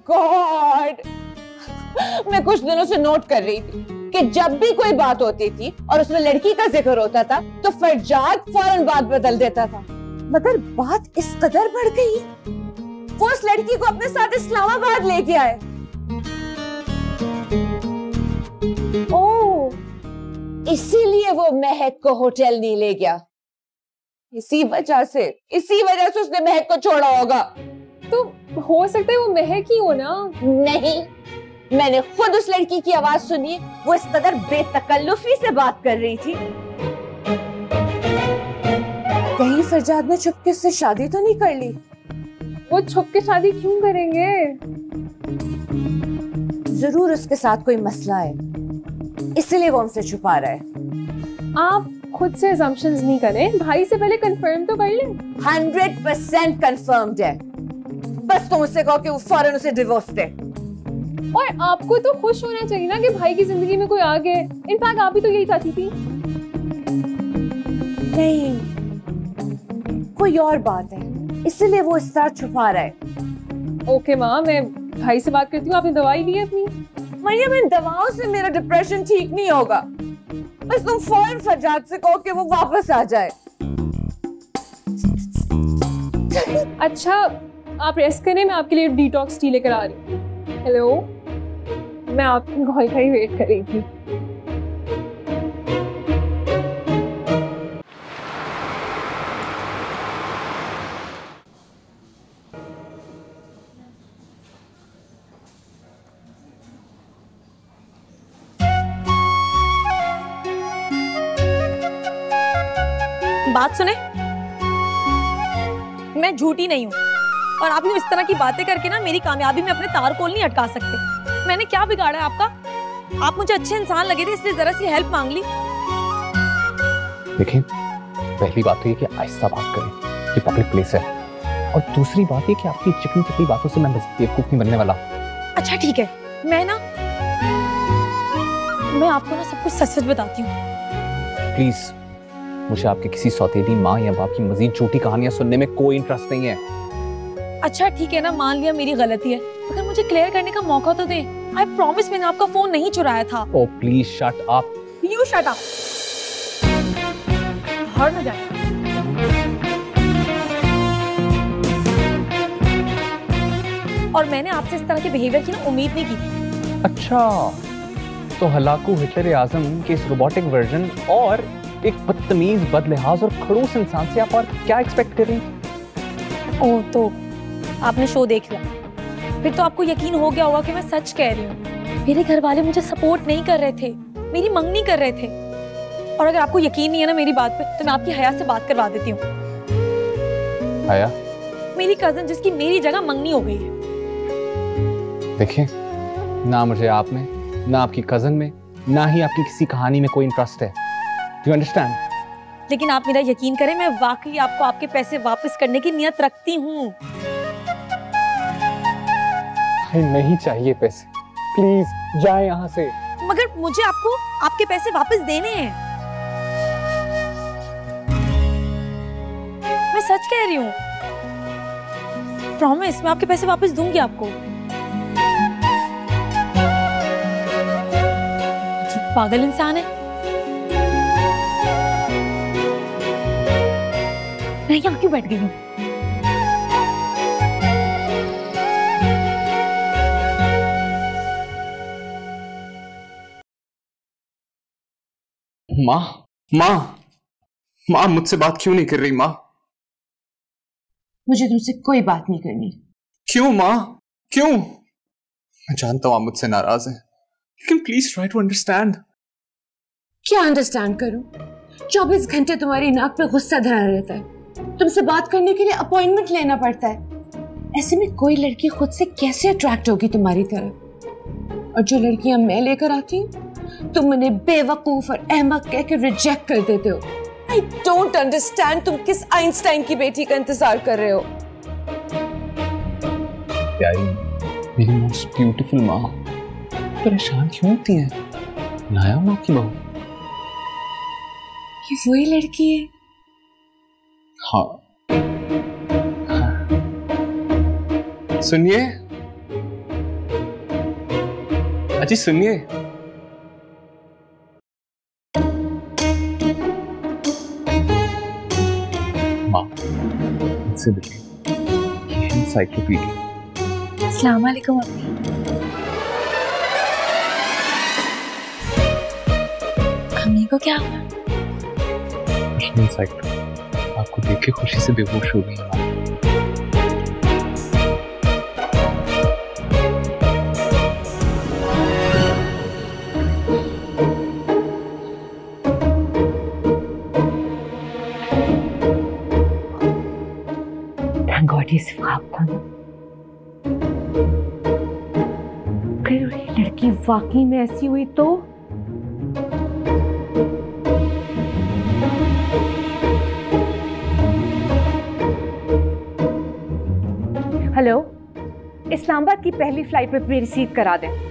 God, मैं कुछ दिनों से नोट कर रही थी कि जब भी कोई बात होती थी और उसमें लड़की का जिक्र होता था तो फरजाद फौरन बात बदल देता था। मगर बात इस कदर बढ़ गई, वो उस लड़की को अपने साथ इस्लामाबाद ले गया है। ओह, इसीलिए वो महक को होटल नहीं ले गया। इसी वजह से उसने महक को छोड़ा होगा। तो हो सकता है वो महक ही हो ना। नहीं, मैंने खुद उस लड़की की आवाज सुनी, वो इस कदर बेतकल्लुफी से बात कर रही थी। कहीं फरजाद ने चुपके से शादी तो नहीं कर ली? वो छुप के शादी क्यों करेंगे? जरूर उसके साथ कोई मसला है, इसलिए वो हमसे छुपा रहा है। आप खुद से assumptions नहीं करें, भाई से पहले कंफर्म तो कर लें। 100% कंफर्म्ड है। बस तुम उससे कहो कि वो फौरन उसे डिवोर्स दे। और आपको तो खुश होना चाहिए ना कि भाई की जिंदगी में कोई आ गया। इनफैक्ट आप भी तो यही चाहती थी। नहीं, कोई और बात है, इसलिए वो इस तरह छुपा रहा है। ओके माँ, मैं भाई से बात करती हूँ। आपने दवाई ली है अपनी? मरियम, इन दवाओं से मेरा डिप्रेशन ठीक नहीं होगा। बस तुम फौरन फरजाद से कहो कि वो वापस आ जाए। अच्छा, आप रेस्ट करें, मैं आपके लिए डिटॉक्स टी लेकर आ रही हूँ। हेलो, मैं आपकी कॉल का ही वेट कर रही थी। बात सुने, मैं झूठी नहीं हूँ और आप यूँ इस तरह की बातें करके ना मेरी कामयाबी में अपने तारकोल नहीं अटका सकते। मैंने क्या बिगाड़ा है आपका? आप मुझे अच्छे इंसान लगे थे, इसलिए जरा सी हेल्प मांग ली। देखिए, पहली बात तो ये कि आहिस्ता बात करें, ये पब्लिक प्लेस है, और दूसरी बात ये कि आपकी चिकनी चिकनी बातों से मैं बेवकूफ नहीं बनने वाला। अच्छा ठीक है, मैं आपको ना सब कुछ सच सच बताती हूँ। प्लीज, मुझे आपके किसी सौतेली माँ या बाप की मजीद झूठी कहानियां सुनने में कोई इंटरेस्ट नहीं है। अच्छा ठीक है ना, मान लिया मेरी गलती है, अगर मुझे क्लियर करने का मौका तो दे। आई प्रॉमिस, मैंने आपका फोन नहीं चुराया था। Oh please shut up. You shut up. बाहर ना जाए। और मैंने आपसे इस तरह के बिहेवियर की ना उम्मीद नहीं की। अच्छा, तो हलाकू हिटलर आजम के इस रोबोटिक वर्जन और एक बदतमीज, बदलिहाज और खड़ूस इंसान से आप और क्या एक्सपेक्ट कर रही हैं? ओह, तो आपने शो देख लिया, फिर तो आपको यकीन हो गया होगा कि मैं सच कह रही हूँ। मेरे घर वाले मुझे सपोर्ट नहीं कर रहे थे, मेरी मंगनी कर रहे थे। और अगर आपको यकीन नहीं है ना मेरी बात पे, तो मैं आपकी हया से बात करवा देती हूँ। हया? मेरी कजन जिसकी मेरी जगह मंगनी हो गई है। देखिए, ना मुझे आप में, ना आपकी कजन में, ना ही आपकी किसी कहानी में कोई इंटरेस्ट है। Do you understand? लेकिन आप मेरा यकीन करें, मैं वाकई आपको आपके पैसे वापस करने की नियत रखती हूँ। नहीं चाहिए पैसे, प्लीज जाए यहाँ से। मगर मुझे आपको आपके पैसे वापस देने हैं। मैं सच कह रही हूँ, प्रॉमिस, मैं आपके पैसे वापस दूंगी आपको। पागल इंसान है। मैं यहाँ क्यों बैठ गई हूँ? माँ, माँ, माँ, मुझसे बात क्यों नहीं कर रही माँ? मुझे तुमसे कोई बात नहीं करनी। क्यों माँ, क्यों? मैं जानता हूँ आप मुझसे नाराज हैं, लेकिन प्लीज ट्राई टू अंडरस्टैंड। क्या अंडरस्टैंड करूं? 24 घंटे तुम्हारी नाक पे गुस्सा धरा रहता है, तुमसे बात करने के लिए अपॉइंटमेंट लेना पड़ता है। ऐसे में कोई लड़की खुद से कैसे अट्रैक्ट होगी तुम्हारी तरह? और जो लड़कियां मैं लेकर आती हूँ, तुम उन्हें बेवकूफ और अहमक कह के रिजेक्ट कर देते हो। आई डोंट अंडरस्टैंड, तुम किस आइंस्टाइन की बेटी का इंतजार कर रहे हो? प्यारी, मेरी मोस्ट ब्यूटीफुल माँ, परेशान क्यों होती हैं? लाया हूँ आपकी बहू। ये वही लड़की है? हाँ। सुनिए, अजी सुनिए, माँ मुझसे मिलिए, ये एनसाइक्लोपीडिया। अस्सलाम वालेकुम अम्मी। अम्मी को क्या हुआ? एनसाइक्लोपीडिया आपको देख के खुशी से बेहोश हो गई। थैंक गॉड ये सिर्फ ख्वाब था ना। अगर ये लड़की वाकई में ऐसी हुई तो हेलो, इस्लामाबाद की पहली फ्लाइट पे रिसीव करा दें।